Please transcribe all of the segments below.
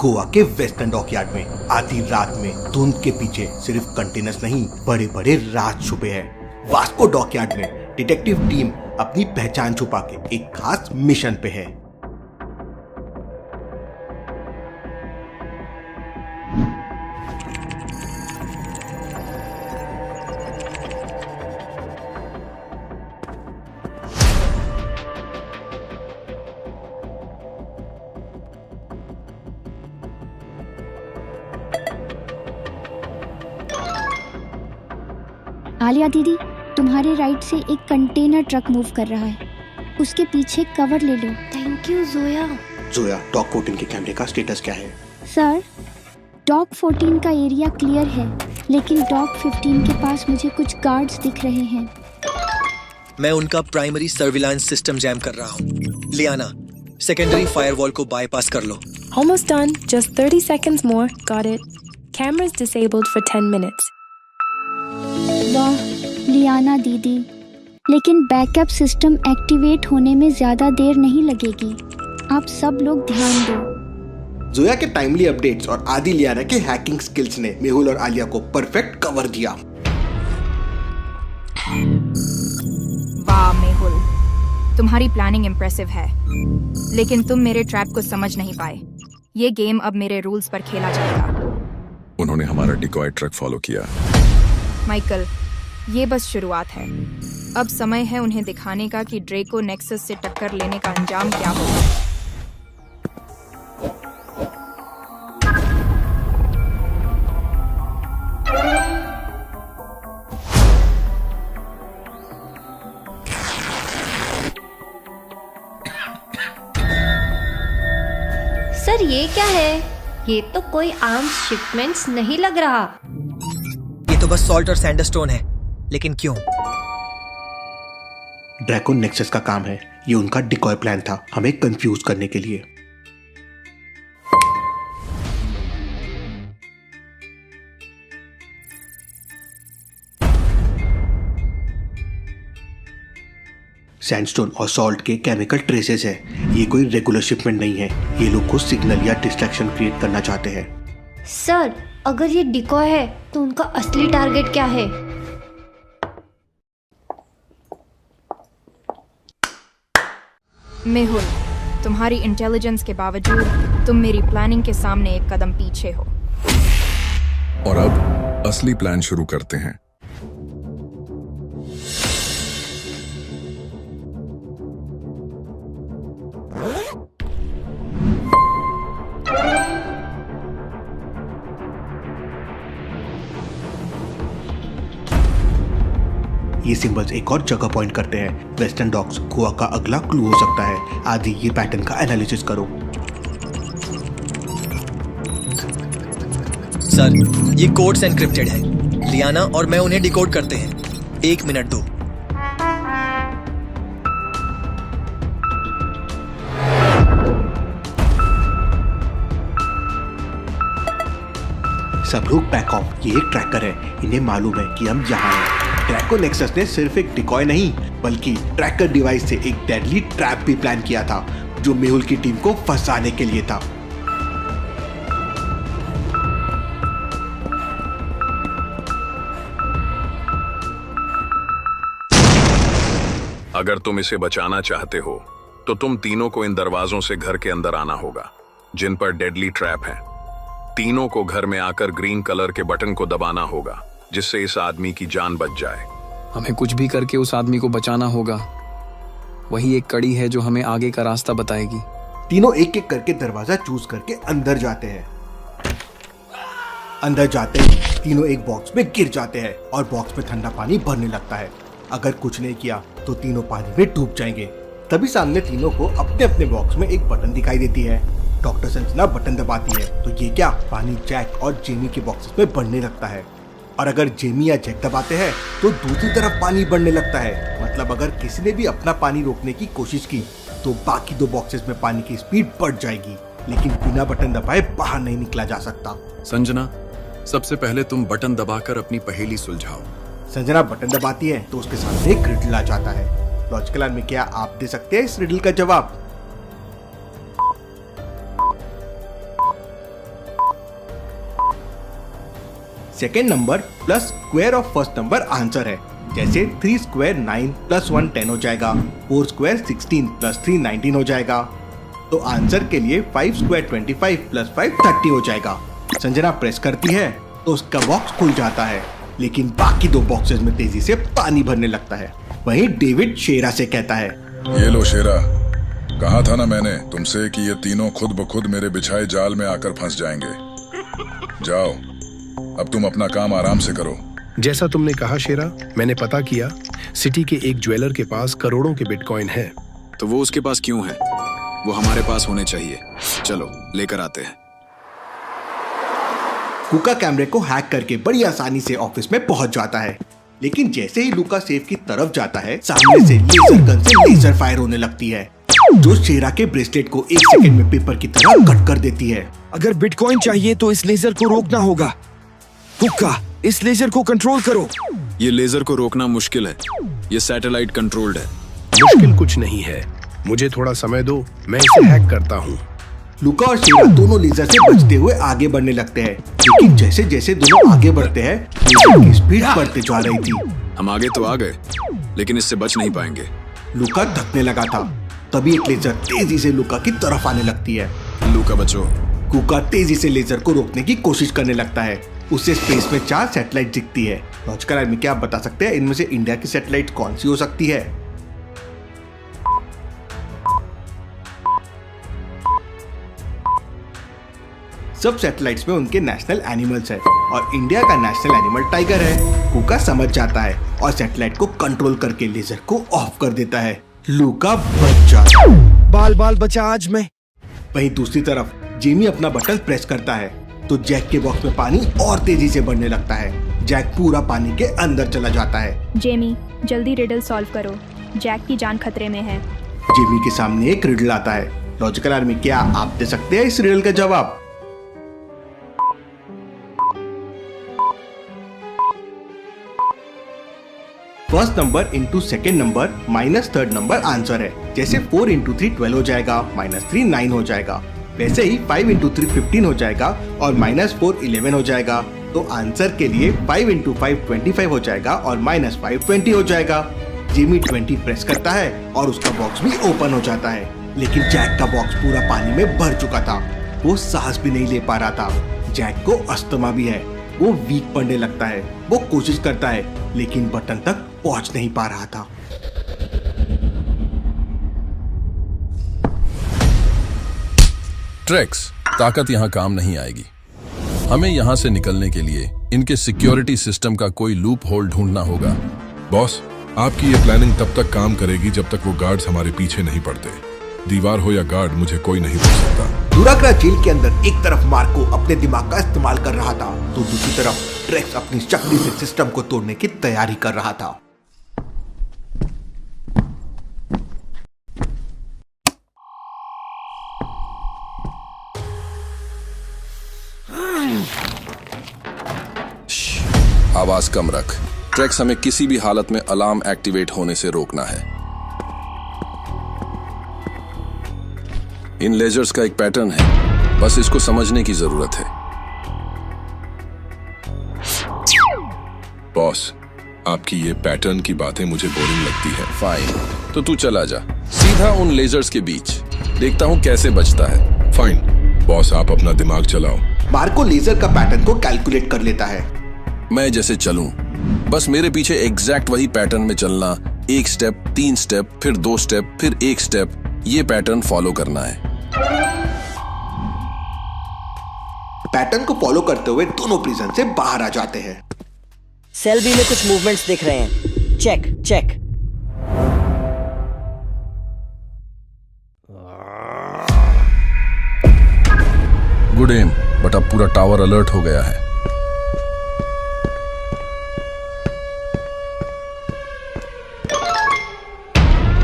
गोवा के western dockyard में आधी रात में धुंध के पीछे सिर्फ कंटेनर्स नहीं, बड़े बड़े राज छुपे हैं। वास्को डॉकयार्ड में डिटेक्टिव टीम अपनी पहचान छुपा के एक खास मिशन पे है। आलिया दीदी, तुम्हारे राइट से एक कंटेनर ट्रक मूव कर रहा है, उसके पीछे कवर ले लो। Thank you Zoya. Zoya, dock 14 के कैमरे का स्टेटस क्या है? सर, डॉक 14 का एरिया क्लियर है, लेकिन डॉक 15 के पास मुझे कुछ गार्ड्स दिख रहे हैं। मैं उनका प्राइमरी सर्विलांस सिस्टम जैम कर रहा हूँ। लियाना, सेकेंडरी फायरवॉल को बाईपास कर लो। Almost done. Just 30 seconds more. Got it. Cameras disabled for 10 minutes. वाह लियाना दीदी, लेकिन बैकअप सिस्टम एक्टिवेट होने में ज्यादा देर नहीं लगेगी। आप सब लोग ध्यान दो। जोया के टाइमली अपडेट्स और आदि लियाना के हैकिंग स्किल्स ने मेहुल और आलिया को परफेक्ट कवर दिया। वाह मेहुल, तुम्हारी प्लानिंग इम्प्रेसिव है, लेकिन तुम मेरे ट्रैप को समझ नहीं पाए। ये गेम अब मेरे रूल्स पर खेला जाएगा। उन्होंने हमारा डिकॉय ट्रक फॉलो किया। माइकल, ये बस शुरुआत है। अब समय है उन्हें दिखाने का कि ड्रेको नेक्सस से टक्कर लेने का अंजाम क्या होगा। सर ये क्या है? ये तो कोई आर्म्स शिपमेंट्स नहीं लग रहा। ये तो बस सॉल्ट और सैंडस्टोन है, लेकिन क्यों? ड्रैको नेक्सस का काम है। ये उनका डिकॉय प्लान था, हमें कंफ्यूज करने के लिए। सैंडस्टोन और सॉल्ट के केमिकल ट्रेसेस है। ये कोई रेगुलर शिपमेंट नहीं है। ये लोग को सिग्नल या डिस्ट्रैक्शन क्रिएट करना चाहते हैं। सर, अगर ये डिकॉय है तो उनका असली टारगेट क्या है? मेहुल, तुम्हारी इंटेलिजेंस के बावजूद तुम मेरी प्लानिंग के सामने एक कदम पीछे हो। और अब असली प्लान शुरू करते हैं। ये सिंबल्स एक और जगह पॉइंट करते हैं। वेस्टर्न डॉक्स गोवा का अगला क्लू हो सकता है। आदि, ये पैटर्न का एनालिसिस करो। सर, ये कोड्स एनक्रिप्टेड है। लियाना और मैं उन्हें डिकोड करते हैं। 1 मिनट दो। सब लोग बैक ऑफ। ये एक ट्रैकर है, इन्हें मालूम है कि हम यहाँ हैं। ड्रैको नेक्सस ने सिर्फ एक डिकॉय नहीं, बल्कि ट्रैकर डिवाइस से एक डेडली ट्रैप भी प्लान किया था, जो मेहुल की टीम को फंसाने के लिए था। अगर तुम इसे बचाना चाहते हो, तो तुम तीनों को इन दरवाजों से घर के अंदर आना होगा, जिन पर डेडली ट्रैप है। तीनों को घर में आकर ग्रीन कलर के बटन को दबाना होगा, जिससे इस आदमी की जान बच जाए। हमें कुछ भी करके उस आदमी को बचाना होगा। वही एक कड़ी है जो हमें आगे का रास्ता बताएगी। तीनों एक एक करके दरवाजा चूज करके अंदर जाते हैं। अंदर जाते ही तीनों एक बॉक्स में गिर जाते हैं और बॉक्स में ठंडा पानी भरने लगता है। अगर कुछ नहीं किया तो तीनों पानी में डूब जाएंगे। तभी सामने तीनों को अपने अपने बॉक्स में एक बटन दिखाई देती है। डॉक्टर संजना बटन दबाती है तो ये क्या, पानी जैक और जेमी के बॉक्सेस में बढ़ने लगता है। और अगर जेमी या जैक दबाते हैं तो दूसरी तरफ पानी बढ़ने लगता है। मतलब अगर किसी ने भी अपना पानी रोकने की कोशिश की तो बाकी 2 बॉक्सेस में पानी की स्पीड बढ़ जाएगी, लेकिन बिना बटन दबाए बाहर नहीं निकला जा सकता। संजना, सबसे पहले तुम बटन दबाकर अपनी पहेली सुलझाओ। संजना बटन दबाती है तो उसके सामने एक रिडल आ जाता है। लॉजिकल में क्या आप दे सकते हैं इस रिडल का जवाब? Second number plus square of first number answer है। जैसे 3 स्क्वायर 9 प्लस 1 10 हो जाएगा, 4 स्क्वायर 16 प्लस 3 19 हो जाएगा। तो आंसर के लिए 5 स्क्वायर 25 प्लस 5 30 हो जाएगा। संजना प्रेस करती है तो उसका बॉक्स खुल जाता है, लेकिन बाकी 2 बॉक्सेस में तेजी से पानी भरने लगता है। वहीं डेविड शेरा से कहता है, ये लो शेरा, कहा था ना मैंने तुमसे कि ये तीनों खुद ब खुद मेरे बिछाए जाल में आकर फंस जाएंगे। जाओ, अब तुम अपना काम आराम से करो। जैसा तुमने कहा शेरा, मैंने पता किया, सिटी के एक ज्वेलर के पास करोड़ों के बिटकॉइन हैं। तो वो उसके पास क्यों है? वो हमारे पास होने चाहिए। चलो लेकर आते हैं। कुका कैमरे को हैक करके बड़ी आसानी से ऑफिस में पहुंच जाता है, लेकिन जैसे ही लूका सेफ की तरफ जाता है, सामने से लेजर गन से लेजर फायर होने लगती है, जो शेरा के ब्रेसलेट को 1 सेकंड में पेपर की तरह कट कर देती है। अगर बिटकॉइन चाहिए तो इस लेजर को रोकना होगा। कुका, इस लेजर को कंट्रोल करो। ये लेजर को रोकना मुश्किल है, ये सैटेलाइट कंट्रोल्ड है। मुश्किल कुछ नहीं है, मुझे थोड़ा समय दो, मैं इसे हैक करता हूँ। लूका और शेरा दोनों लेजर से बचते हुए आगे बढ़ने लगते हैं, लेकिन जैसे जैसे दोनों आगे बढ़ते हैं, लेजर की स्पीड बढ़ते जा रही थी। हम आगे तो आ गए, लेकिन इससे बच नहीं पाएंगे। लूका थकने लगा था, तभी एक लेजर तेजी से लूका की तरफ आने लगती है। लूका बचो। कुका तेजी से लेजर को रोकने की कोशिश करने लगता है। उससे स्पेस में 4 सैटेलाइट दिखती है। लॉजिकल आर्मी, क्या आप बता सकते हैं इनमें से इंडिया की सैटेलाइट कौन सी हो सकती है? सब सैटेलाइट्स में उनके नेशनल एनिमल्स है और इंडिया का नेशनल एनिमल टाइगर है। कुका समझ जाता है और सैटेलाइट को कंट्रोल करके लेजर को ऑफ कर देता है। लूका बच जाता है। बाल बाल बचा आज मैं। वहीं दूसरी तरफ जेमी अपना बटन प्रेस करता है तो जैक के बॉक्स में पानी और तेजी से बढ़ने लगता है। जैक पूरा पानी के अंदर चला जाता है। जेमी, जल्दी रिडल सॉल्व करो, जैक की जान खतरे में है। जेमी के सामने एक रिडल आता है। लॉजिकल आर्मी, क्या आप दे सकते हैं इस रिडल का जवाब? First number into second number minus third number answer है। जैसे 4 इंटू 3 12 हो जाएगा, -3 9 हो जाएगा। वैसे ही 5 इंटू 3 15 हो जाएगा और -4 11 हो जाएगा। तो आंसर के लिए 5 इंटू 5 25 हो जाएगा और -5 20 हो जाएगा। जिमी 20 प्रेस करता है और उसका बॉक्स भी ओपन हो जाता है, लेकिन जैक का बॉक्स पूरा पानी में भर चुका था। वो सांस भी नहीं ले पा रहा था। जैक को अस्थमा भी है, वो वीक पड़ने लगता है। वो कोशिश करता है, लेकिन बटन तक पहुंच नहीं पा रहा था। ट्रेक्स, ताकत यहाँ काम नहीं आएगी। हमें यहाँ से निकलने के लिए इनके सिक्योरिटी सिस्टम का कोई लूप होल ढूंढना होगा। बॉस, आपकी ये प्लानिंग तब तक काम करेगी जब तक वो गार्ड्स हमारे पीछे नहीं पड़ते। दीवार हो या गार्ड, मुझे कोई नहीं रोक सकता। दुराग्रा जेल के अंदर एक तरफ मार्को अपने दिमाग का इस्तेमाल कर रहा था, तो दूसरी तरफ ट्रेक्स अपनी शक्ति से सिस्टम को तोड़ने की तैयारी कर रहा था। आवाज कम रख। ट्रेक्स, हमें किसी भी हालत में अलार्म एक्टिवेट होने से रोकना है। इन लेजर्स का एक पैटर्न है, बस इसको समझने की जरूरत है। बॉस, आपकी ये पैटर्न की बातें मुझे बोरिंग लगती है। फाइन, तो तू चला जा सीधा उन लेजर्स के बीच, देखता हूं कैसे बचता है। फाइन बॉस, आप अपना दिमाग चलाओ। मार्को लेजर का पैटर्न को कैलकुलेट कर लेता है। मैं जैसे चलूं, बस मेरे पीछे एग्जैक्ट वही पैटर्न में चलना। 1 स्टेप, 3 स्टेप, फिर 2 स्टेप, फिर 1 स्टेप, ये पैटर्न फॉलो करना है। पैटर्न को फॉलो करते हुए दोनों प्रिजन से बाहर आ जाते हैं। सेल बी में कुछ मूवमेंट्स दिख रहे हैं। Check check. Good M, but अब पूरा टावर अलर्ट हो गया है।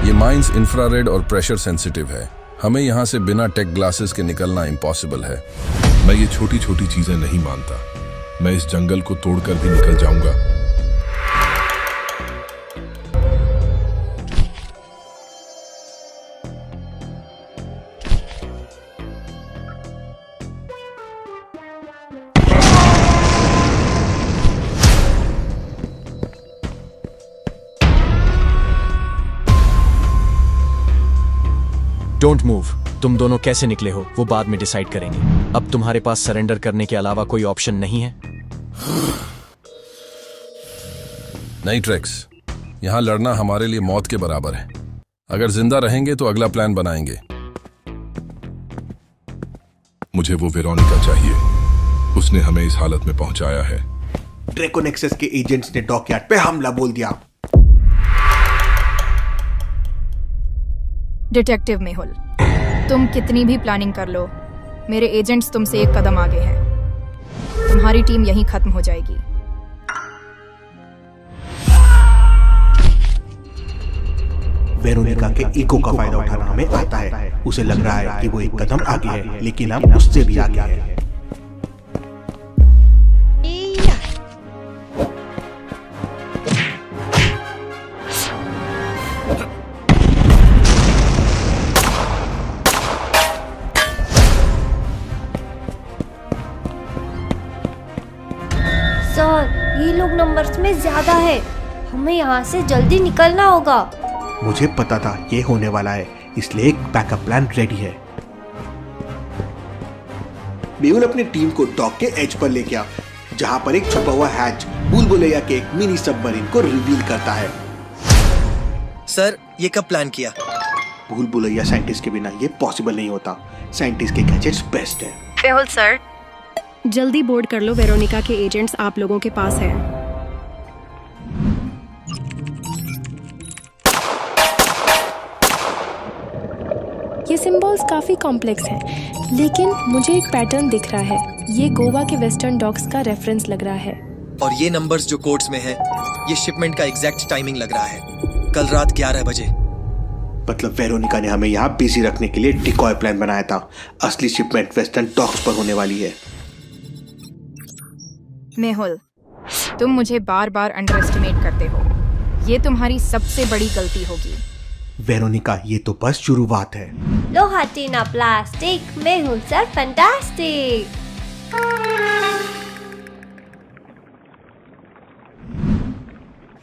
ये माइंस इंफ्रारेड और प्रेशर सेंसिटिव है। हमें यहाँ से बिना टेक ग्लासेस के निकलना इम्पॉसिबल है। मैं ये छोटी छोटी चीजें नहीं मानता। मैं इस जंगल को तोड़कर भी निकल जाऊंगा। Don't move. तुम दोनों कैसे निकले हो वो बाद में डिसाइड करेंगे। अब तुम्हारे पास सरेंडर करने के अलावा कोई ऑप्शन नहीं है। नहीं ट्रेक्स, यहाँ लड़ना हमारे लिए मौत के बराबर है। अगर जिंदा रहेंगे तो अगला प्लान बनाएंगे। मुझे वो वेरोनिका चाहिए, उसने हमें इस हालत में पहुंचाया है। ड्रैको नेक्सस के एजेंट्स ने डॉकयार्ड पे हमला बोल दिया। डिटेक्टिव मेहुल, तुम कितनी भी प्लानिंग कर लो, मेरे एजेंट्स तुमसे एक कदम आगे हैं। तुम्हारी टीम यहीं खत्म हो जाएगी। वेरोनिका के ईगो का फायदा उठाना हमें आता है। उसे लग रहा है कि वो एक कदम आगे है, लेकिन हम उससे भी आगे हैं। सर, ये लोग नंबर्स में ज्यादा है, हमें यहाँ से जल्दी निकलना होगा। मुझे पता था ये होने वाला है, इसलिए एक बैकअप प्लान रेडी है। मेहुल अपनी टीम को डॉक के एज पर ले गया, जहां पर एक छुपा हुआ हैच बुलबुलैया के एक मिनी सबमरीन को रिवील करता है। सर, ये कब प्लान किया? बुलबुलैया साइंटिस्ट के बिना ये पॉसिबल नहीं होता। साइंटिस्ट के गैजेट्स बेस्ट है। मेहुल सर, जल्दी बोर्ड कर लो, वेरोनिका के एजेंट्स आप लोगों के पास हैं। ये सिंबल्स काफी कॉम्प्लेक्स हैं, लेकिन मुझे एक पैटर्न दिख रहा है। ये गोवा के वेस्टर्न डॉक्स का रेफरेंस लग रहा है। और ये नंबर्स जो कोड्स में है, ये शिपमेंट का एग्जैक्ट टाइमिंग लग रहा है, कल रात 11 बजे। मतलब वेरोनिका ने हमें यहाँ बिजी रखने के लिए डिकॉय प्लान बनाया था। असली शिपमेंट वेस्टर्न डॉक्स पर होने वाली है। मेहुल, तुम मुझे बार बार अंडर एस्टिमेट करते हो। ये तुम्हारी सबसे बड़ी गलती होगी। वेरोनिका, ये तो बस शुरुआत है। लोहा टीना plastic, Mehul sir fantastic.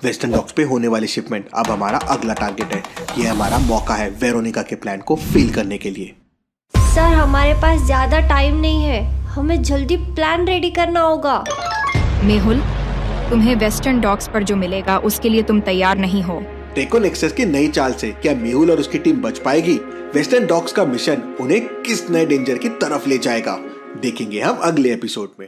Western docks पे होने वाली शिपमेंट अब हमारा अगला टारगेट है। ये हमारा मौका है वेरोनिका के प्लान को फेल करने के लिए। सर, हमारे पास ज्यादा टाइम नहीं है, हमें जल्दी प्लान रेडी करना होगा। मेहुल, तुम्हें वेस्टर्न डॉक्स पर जो मिलेगा उसके लिए तुम तैयार नहीं हो। ड्रैको नेक्सस की नई चाल से क्या मेहुल और उसकी टीम बच पाएगी? वेस्टर्न डॉक्स का मिशन उन्हें किस नए डेंजर की तरफ ले जाएगा, देखेंगे हम अगले एपिसोड में।